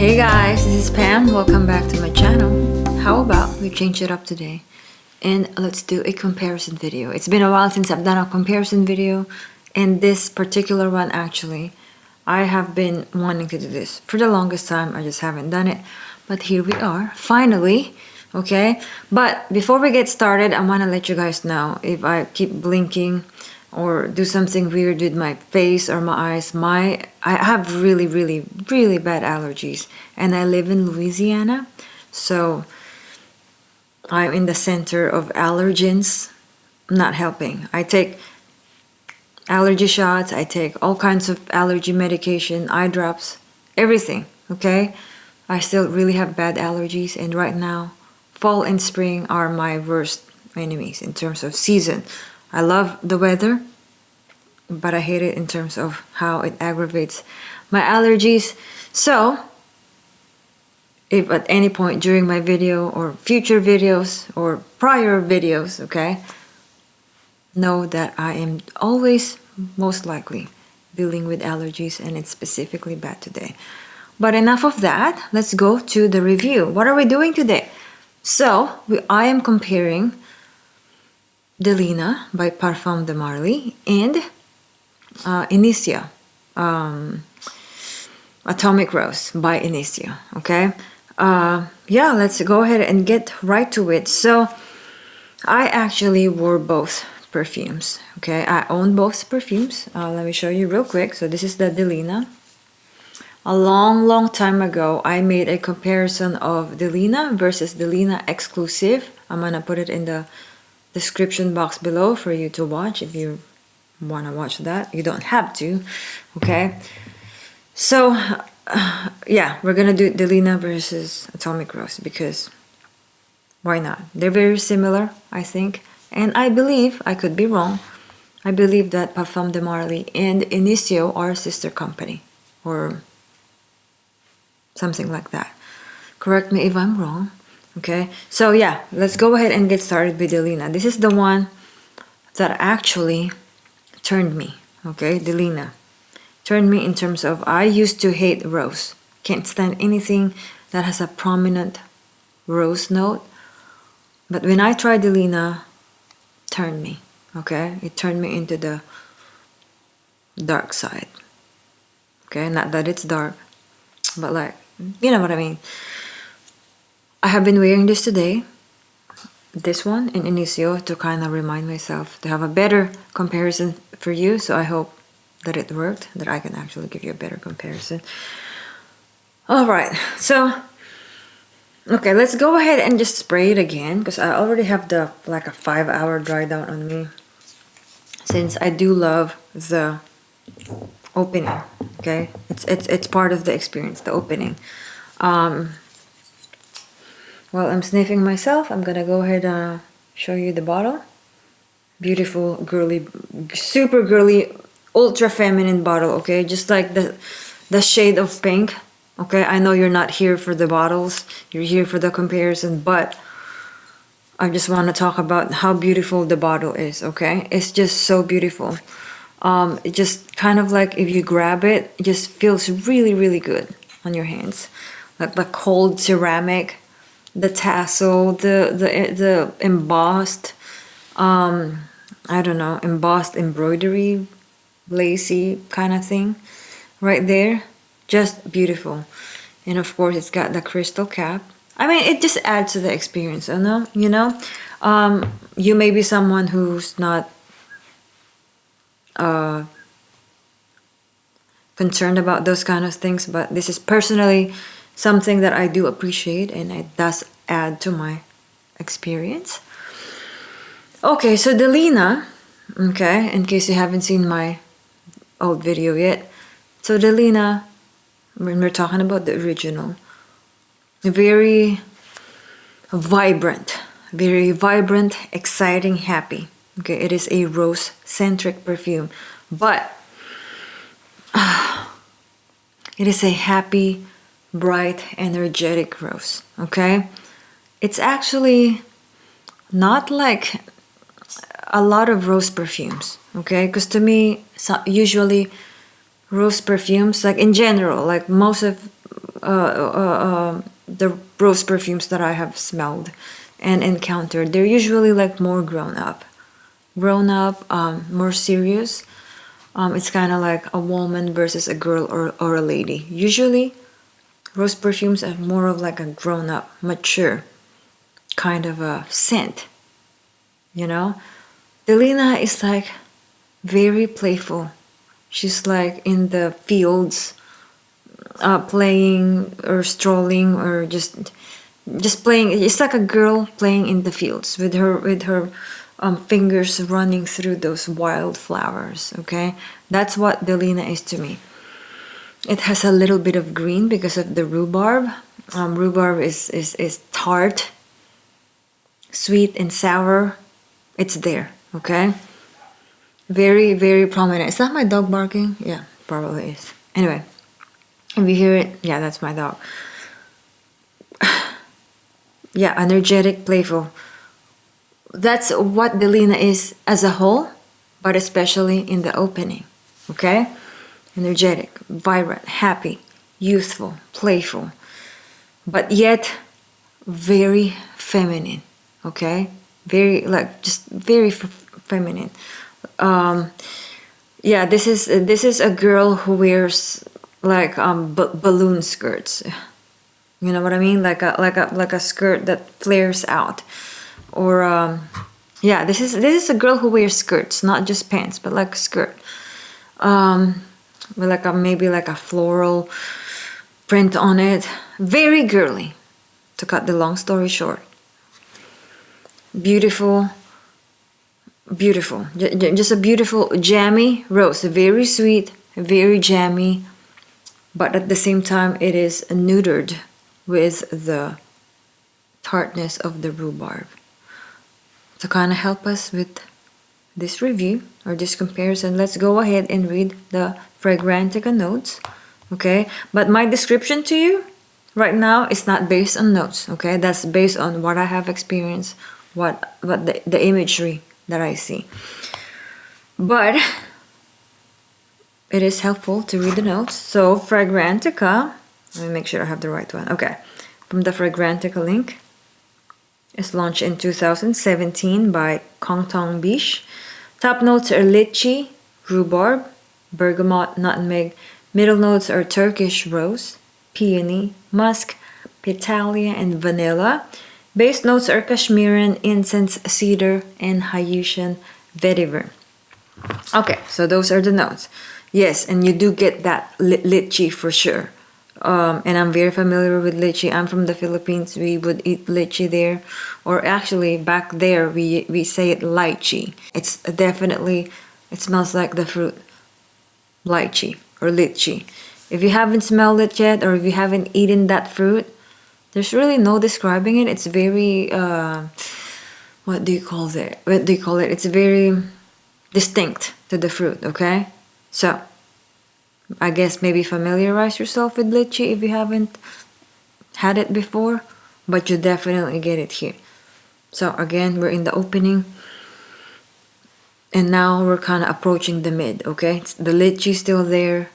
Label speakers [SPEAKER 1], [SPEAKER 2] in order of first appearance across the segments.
[SPEAKER 1] Hey guys, this is Pam. Welcome back to my channel. How about we change it up today and let's do a comparison video. It's been a while since I've done a comparison video, and this particular one actually, I have been wanting to do this for the longest time. I just haven't done it, but here we are, finally. Okay, but before we get started, I want to let you guys know if I keep blinking or do something weird with my face or my eyes. I have really bad allergies, and I live in Louisiana, so I'm in the center of allergens. Not helping. I take allergy shots, I take all kinds of allergy medication, eye drops, everything. Okay, I still really have bad allergies, and right now fall and spring are my worst enemies in terms of season. I love the weather, but I hate it in terms of how it aggravates my allergies. So if at any point during my video or future videos or prior videos, okay, know that I am always most likely dealing with allergies, and it's specifically bad today. But enough of that, let's go to the review. What are we doing today? So I am comparing Delina by Parfums de Marly and Inicio, Atomic Rose by Inicio. Okay, yeah, let's go ahead and get right to it. So I actually wore both perfumes. Okay, I own both perfumes. Let me show you real quick. So this is the Delina. A long time ago, I made a comparison of Delina versus Delina Exclusif. I'm gonna put it in the description box below for you to watch if you want to watch that. You don't have to. Okay, so yeah, we're gonna do Delina versus Atomic Rose because why not? They're very similar, I think, and I believe, I could be wrong, I believe that Parfums de Marly and Inicio are sister company or something like that. Correct me if I'm wrong. Okay, so yeah, let's go ahead and get started with Delina. This is the one that actually turned me. Okay, Delina turned me in terms of, I used to hate rose. Can't stand anything that has a prominent rose note. But when I tried Delina, turned me. Okay, it turned me into the dark side. Okay, not that it's dark, but like, you know what I mean. I have been wearing this today, this one in Inicio, to kind of remind myself to have a better comparison for you. So I hope that it worked, that I can actually give you a better comparison. All right, so okay, let's go ahead and just spray it again because I already have the like a 5-hour dry down on me, since I do love the opening. Okay, it's part of the experience, the opening. While I'm sniffing myself, I'm gonna go ahead and show you the bottle. Beautiful, girly, super girly, ultra feminine bottle. Okay, just like the shade of pink. Okay, I know you're not here for the bottles, you're here for the comparison, but I just want to talk about how beautiful the bottle is. Okay, it's just so beautiful. It just kind of like, if you grab it, it just feels really good on your hands, like the cold ceramic, the tassel, the embossed, I don't know, embossed embroidery, lacy kind of thing right there. Just beautiful. And of course it's got the crystal cap. I mean, it just adds to the experience. I know, you know, you may be someone who's not concerned about those kind of things, but this is personally something that I do appreciate, and it does add to my experience. Okay, so Delina, okay, in case you haven't seen my old video yet, so Delina, when we're talking about the original, very vibrant, exciting, happy. Okay, it is a rose-centric perfume, but it is a happy, bright, energetic rose. Okay, it's actually not like a lot of rose perfumes. Okay, because to me, usually rose perfumes, like in general, like most of the rose perfumes that I have smelled and encountered, they're usually like more grown up, more serious. It's kind of like a woman versus a girl or a lady. Usually, rose perfumes are more of like a grown up, mature kind of a scent, you know? Delina is like very playful. She's like in the fields, playing or strolling or just playing. It's like a girl playing in the fields with her fingers running through those wildflowers. Okay, that's what Delina is to me. It has a little bit of green because of the rhubarb. Rhubarb is tart, sweet and sour. It's there. Okay, very very prominent. Is that my dog barking? Yeah, probably is. Anyway, if you hear it, yeah, that's my dog. Yeah, energetic, playful. That's what Delina is as a whole, but especially in the opening. Okay? Energetic, vibrant, happy, youthful, playful, but yet very feminine. Okay? Very, like, just very feminine. Yeah, this is a girl who wears like balloon skirts. You know what I mean? Like a skirt that flares out, or yeah, this is a girl who wears skirts, not just pants, but like a skirt, with like a maybe like a floral print on it. Very girly. To cut the long story short, beautiful, beautiful, just a beautiful jammy rose. Very sweet, very jammy, but at the same time, it is neutered with the tartness of the rhubarb. To kind of help us with this review or this comparison, let's go ahead and read the Fragrantica notes. Okay, but my description to you right now is not based on notes. Okay, that's based on what I have experienced, what the imagery that I see. But it is helpful to read the notes. So Fragrantica, let me make sure I have the right one. Okay, from the Fragrantica link. It's launched in 2017 by Kongtong Bish. Top notes are lychee, rhubarb, bergamot, nutmeg. Middle notes are Turkish rose, peony, musk, petalia, and vanilla. Base notes are Kashmiran, incense, cedar, and Hayutian vetiver. Okay, so those are the notes. Yes, and you do get that lychee for sure. And I'm very familiar with lychee. I'm from the Philippines. We would eat lychee there, or actually back there we say it lychee. It's definitely, it smells like the fruit lychee or lychee. If you haven't smelled it yet, or if you haven't eaten that fruit, there's really no describing it. It's very what do you call it? What do you call it? It's very distinct to the fruit. Okay, so I guess maybe familiarize yourself with lychee if you haven't had it before, but you definitely get it here. So again, we're in the opening, and now we're kind of approaching the mid. Okay, the lychee still there,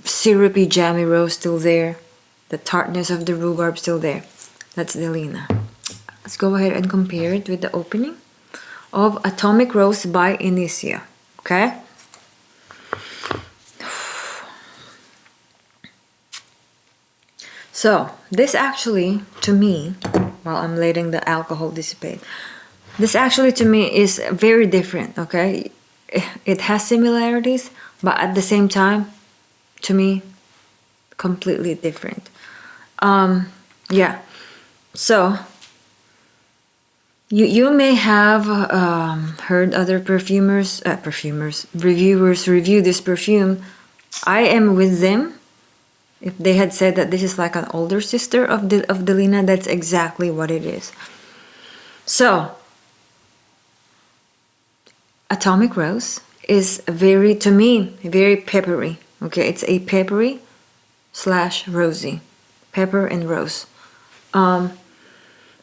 [SPEAKER 1] syrupy jammy rose still there, the tartness of the rhubarb still there. That's Delina. Let's go ahead and compare it with the opening of Atomic Rose by Inicia. Okay. So this actually, to me, while I'm letting the alcohol dissipate, this actually to me is very different. Okay, it has similarities, but at the same time, to me, completely different. Yeah. So you may have heard other reviewers review this perfume. I am with them. If they had said that this is like an older sister of Delina, that's exactly what it is. So, Atomic Rose is very, to me, very peppery. Okay, it's a peppery / rosy. Pepper and rose. I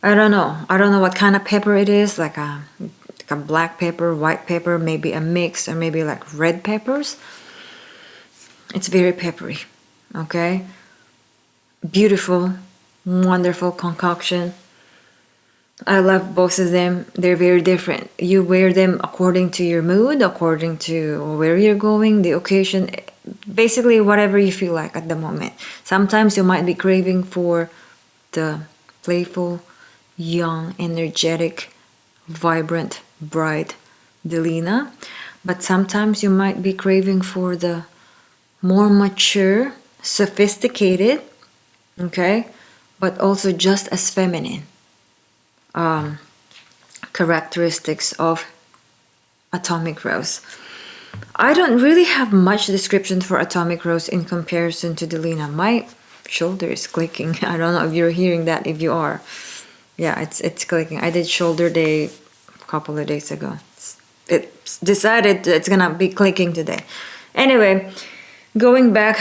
[SPEAKER 1] don't know. I don't know what kind of pepper it is, like a black pepper, white pepper, maybe a mix, or maybe like red peppers. It's very peppery. Okay, beautiful, wonderful concoction. I love both of them. They're very different. You wear them according to your mood, according to where you're going, the occasion, basically whatever you feel like at the moment. Sometimes you might be craving for the playful, young, energetic, vibrant, bright Delina, but sometimes you might be craving for the more mature, sophisticated, okay, but also just as feminine characteristics of Atomic Rose. I don't really have much description for Atomic Rose in comparison to Delina. My shoulder is clicking. I don't know if you're hearing that. If you are, yeah, it's clicking. I did shoulder day a couple of days ago. It's decided it's gonna be clicking today. Anyway, going back.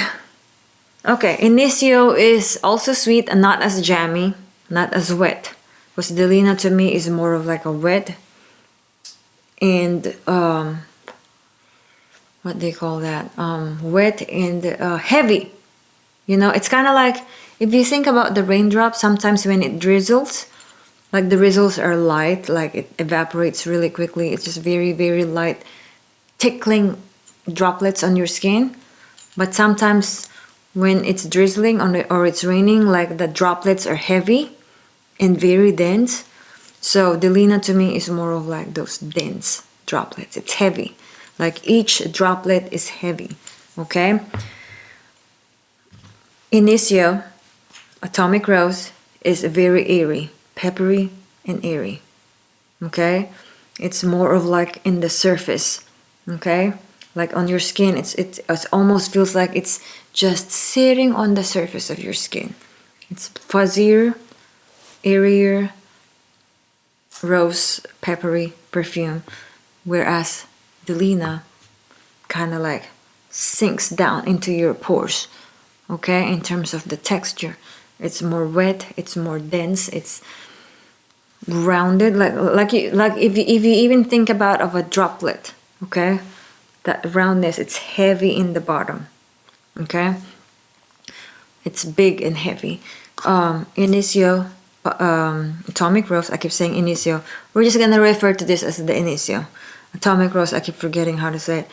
[SPEAKER 1] Okay, Inicio is also sweet and not as jammy, not as wet. Because Delina to me is more of like a wet and what they call that, wet and heavy. You know, it's kind of like if you think about the raindrops. Sometimes when it drizzles, like the drizzles are light, like it evaporates really quickly. It's just very, very light, tickling droplets on your skin. But sometimes when it's drizzling or it's raining, like the droplets are heavy and very dense. So Delina to me is more of like those dense droplets. It's heavy. Like each droplet is heavy. Okay? Inicio, Atomic Rose, is very airy, peppery and airy. Okay? It's more of like in the surface. Okay? Like on your skin, it almost feels like it's just sitting on the surface of your skin. It's fuzzier, airier, rose, peppery perfume, whereas Delina kind of like sinks down into your pores. Okay, in terms of the texture, it's more wet, it's more dense, it's rounded, like if you even think about of a droplet. Okay, that roundness, it's heavy in the bottom. Okay, it's big and heavy. Inicio, Atomic Rose, I keep saying Inicio. We're just gonna refer to this as the Inicio. Atomic Rose, I keep forgetting how to say it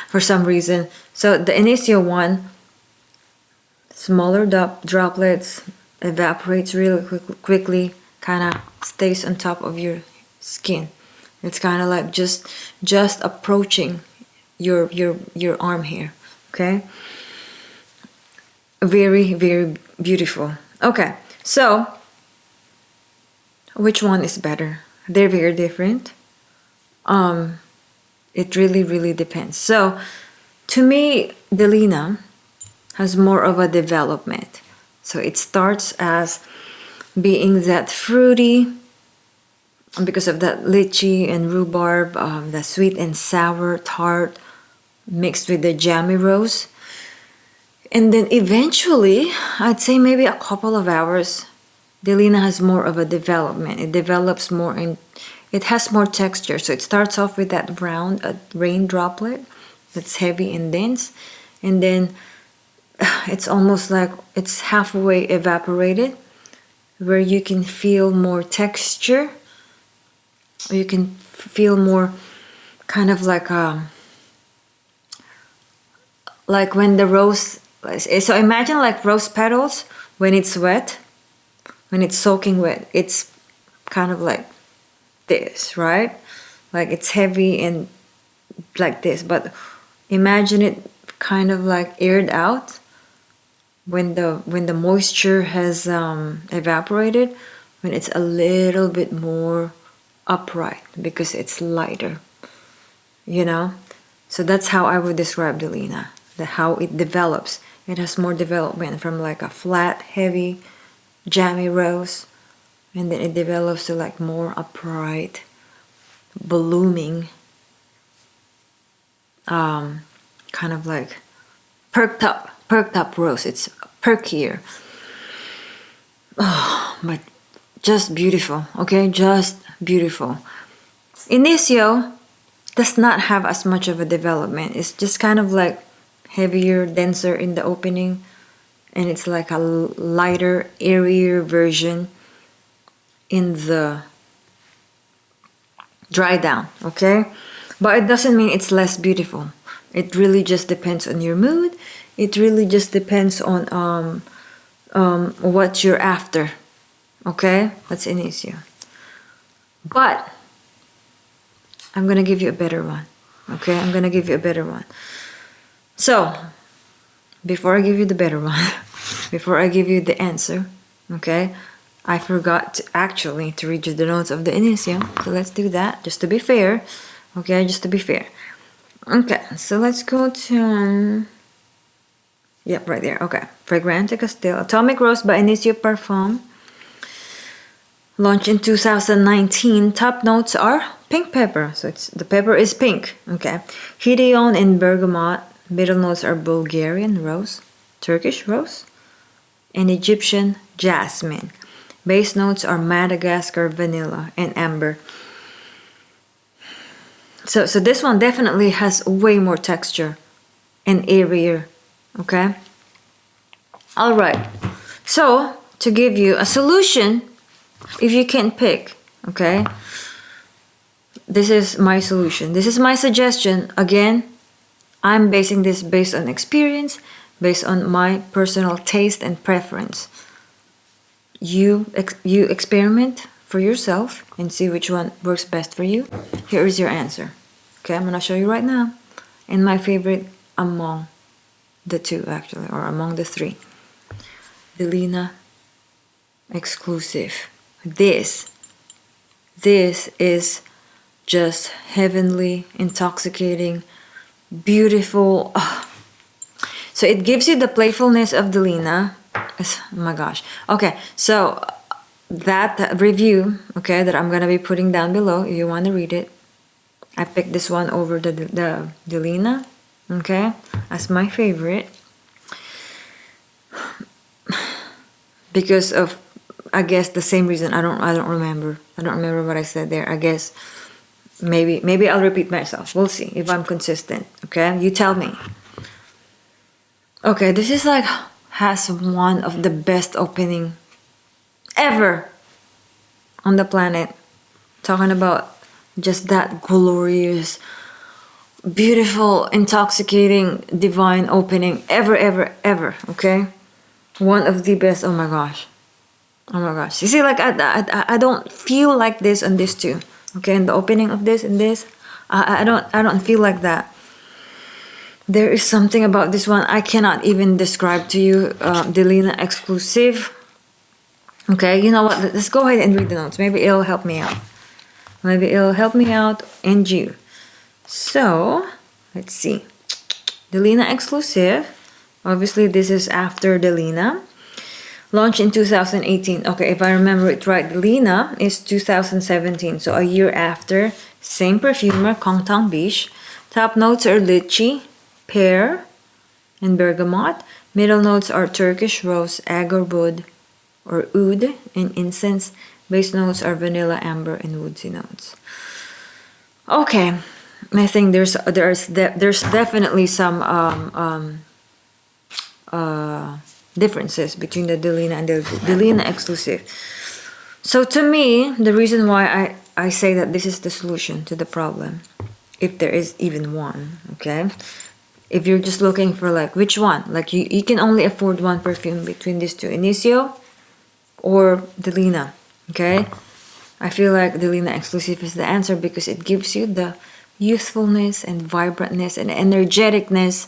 [SPEAKER 1] for some reason. So the Inicio one, smaller droplets, evaporates really quickly, kind of stays on top of your skin. It's kind of like just approaching your arm here. Okay, very, very beautiful. Okay, so which one is better? They're very different. It really, really depends. So to me, Delina has more of a development. So it starts as being that fruity because of that lychee and rhubarb, the sweet and sour tart mixed with the jammy rose. And then eventually, I'd say maybe a couple of hours, Delina has more of a development. It develops more and it has more texture. So it starts off with that round rain droplet that's heavy and dense. And then it's almost like it's halfway evaporated, where you can feel more texture. You can feel more kind of like when the rose. So imagine like rose petals when it's wet, when it's soaking wet. It's kind of like this, right? Like it's heavy and like this. But imagine it kind of like aired out when the moisture has evaporated, when it's a little bit more upright because it's lighter, you know. So that's how I would describe Delina, how it develops. It has more development from like a flat, heavy, jammy rose, and then it develops to like more upright, blooming, kind of like perked up rose. It's perkier. Oh, but just beautiful. Okay, just beautiful. Inicio does not have as much of a development. It's just kind of like heavier, denser in the opening, and it's like a lighter, airier version in the dry down, okay? But it doesn't mean it's less beautiful. It really just depends on your mood. It really just depends on what you're after, okay? That's an issue. But I'm gonna give you a better one, okay? I'm gonna give you a better one. So, before I give you the better one, before I give you the answer, okay? I forgot to read you the notes of the Initio. So let's do that, just to be fair. Okay, just to be fair. Okay, so let's go to... Yep, right there. Okay. Fragrante Castile. Atomic Rose by Initio Parfum. Launched in 2019. Top notes are pink pepper. So the pepper is pink. Okay. Hideon and bergamot. Middle notes are Bulgarian rose, Turkish rose, and Egyptian jasmine. Base notes are Madagascar vanilla and amber. So this one definitely has way more texture and airier. Okay. All right. So to give you a solution, if you can't pick, okay, this is my solution. This is my suggestion. Again, I'm basing this based on experience, based on my personal taste and preference. You experiment for yourself and see which one works best for you. Here is your answer. Okay, I'm gonna show you right now. And my favorite among the two, actually, or among the three. Delina Exclusif. This is just heavenly, intoxicating, beautiful. Oh. So it gives you the playfulness of Delina. Oh my gosh. Okay, so that review, okay, that I'm gonna be putting down below if you want to read it. I picked this one over the Delina, okay, as my favorite because of, I guess, the same reason. I don't remember what I said there. I guess maybe I'll repeat myself. We'll see if I'm consistent. Okay, you tell me. Okay, this is like has one of the best opening ever on the planet. Talking about just that glorious, beautiful, intoxicating, divine opening ever. Okay, one of the best. Oh my gosh. You see, like I don't feel like this on this too. Okay, in the opening of this and this, I don't feel like that. There is something about this one I cannot even describe to you. Delina Exclusif. Okay, you know what? Let's go ahead and read the notes. Maybe it'll help me out. And you. So, let's see. Delina Exclusif. Obviously, this is after Delina. Launched in 2018. Okay, if I remember it right, Delina is 2017. So, a year after. Same perfumer, Kongtang Biche. Top notes are lychee, pear, and bergamot. Middle notes are Turkish rose, agar or oud, and incense. Base notes are vanilla, amber, and woodsy notes. Okay, I think there's definitely some differences between the Delina and the Delina Exclusif. So to me, the reason why I say that this is the solution to the problem, if there is even one, okay? If you're just looking for like which one, like you can only afford one perfume between these two, Initio or Delina, okay? I feel like Delina Exclusif is the answer because it gives you the youthfulness and vibrantness and energeticness,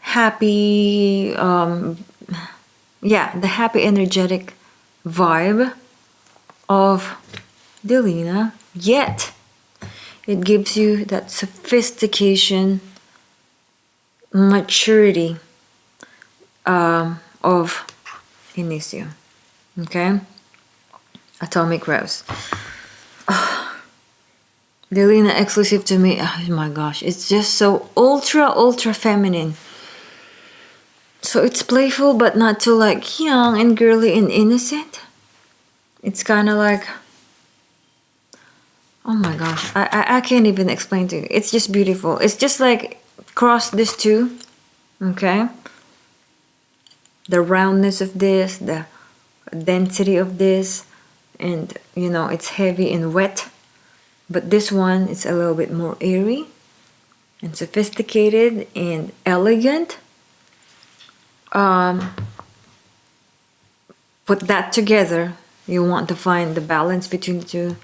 [SPEAKER 1] happy, the happy energetic vibe of Delina, yet it gives you that sophistication, maturity of Initio. Okay, Atomic Rose. Delina Exclusif to me, oh my gosh, it's just so ultra feminine. So it's playful but not too like young and girly and innocent. It's kind of like, oh my gosh, I can't even explain to you. It's just beautiful. It's just like cross these two, okay? the roundness of this, the density of this, and you know, it's heavy and wet. But this one is a little bit more airy and sophisticated and elegant. Put that together, you want to find the balance between the two.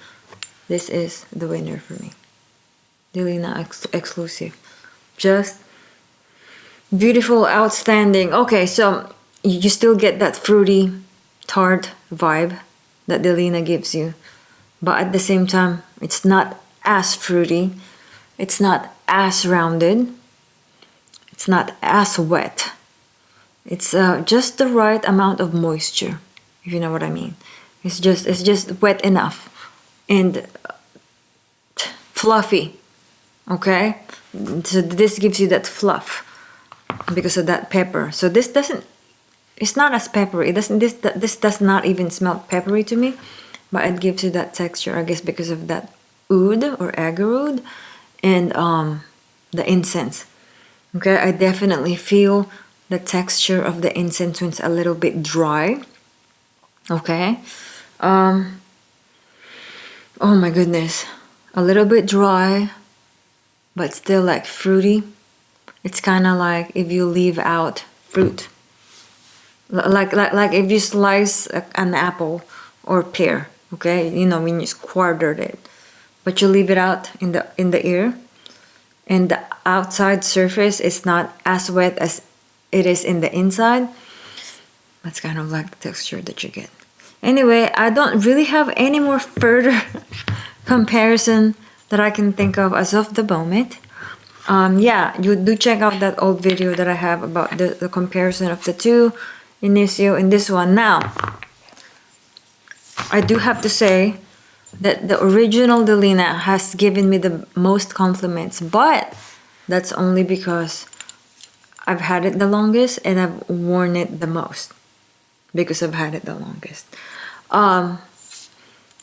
[SPEAKER 1] This is the winner for me. Delina Exclusif. Just beautiful, outstanding. Okay, so you still get that fruity, tart vibe that Delina gives you. But at the same time, it's not as fruity. It's not as rounded. It's not as wet. It's just the right amount of moisture, if you know what I mean. It's just wet enough and fluffy. Okay, so this gives you that fluff because of that pepper. So this doesn't. It's not as peppery. It doesn't. This does not even smell peppery to me, but it gives you that texture. I guess because of that oud or agar oud and the incense. Okay, I definitely feel the texture of the incense when it's a little bit dry. Okay, oh my goodness, a little bit dry, but still like fruity. It's kind of like if you leave out fruit, like if you slice an apple or pear. Okay, you know, when you quartered it, but you leave it out in the air, and the outside surface is not as wet as it is in the inside. That's kind of like the texture that you get. Anyway, I don't really have any more further comparison that I can think of as of the moment. Yeah, you do check out that old video that I have about the comparison of the two, Initio and this one. Now, I do have to say that the original Delina has given me the most compliments, but that's only because I've had it the longest and I've worn it the most because I've had it the longest.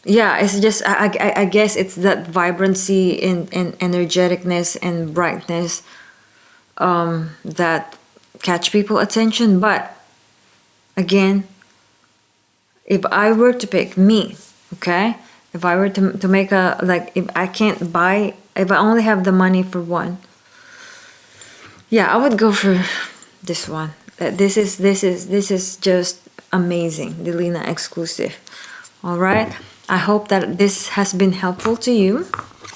[SPEAKER 1] Yeah, it's just I guess it's that vibrancy and energeticness and brightness that catch people attention. But again, if I were to pick me, okay, if I were to make a, like, if I can't buy, if I only have the money for one, yeah, I would go for this one. This is just amazing, Delina Exclusif. All right, I hope that this has been helpful to you.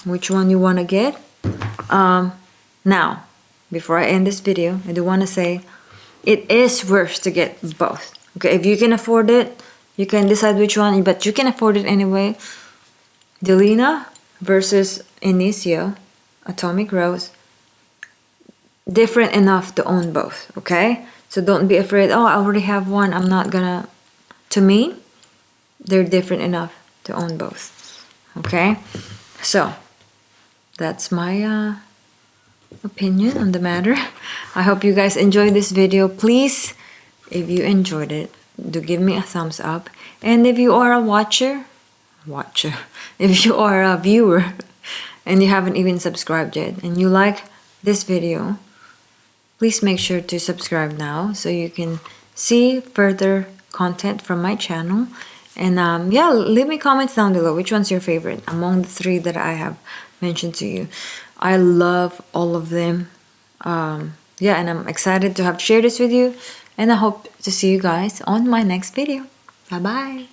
[SPEAKER 1] Which one you want to get? Now, before I end this video, I do want to say it is worth to get both. Okay, if you can afford it, you can decide which one, but you can afford it anyway. Delina versus Initio Atomic Rose. Different enough to own both, okay? So don't be afraid, oh, I already have one, I'm not gonna. To me, they're different enough to own both, okay? So, that's my opinion on the matter. I hope you guys enjoyed this video. Please, if you enjoyed it, do give me a thumbs up. And if you are a watcher, if you are a viewer and you haven't even subscribed yet and you like this video, please make sure to subscribe now so you can see further content from my channel. And yeah, leave me comments down below. Which one's your favorite among the three that I have mentioned to you? I love all of them. Yeah, and I'm excited to have shared this with you. And I hope to see you guys on my next video. Bye-bye.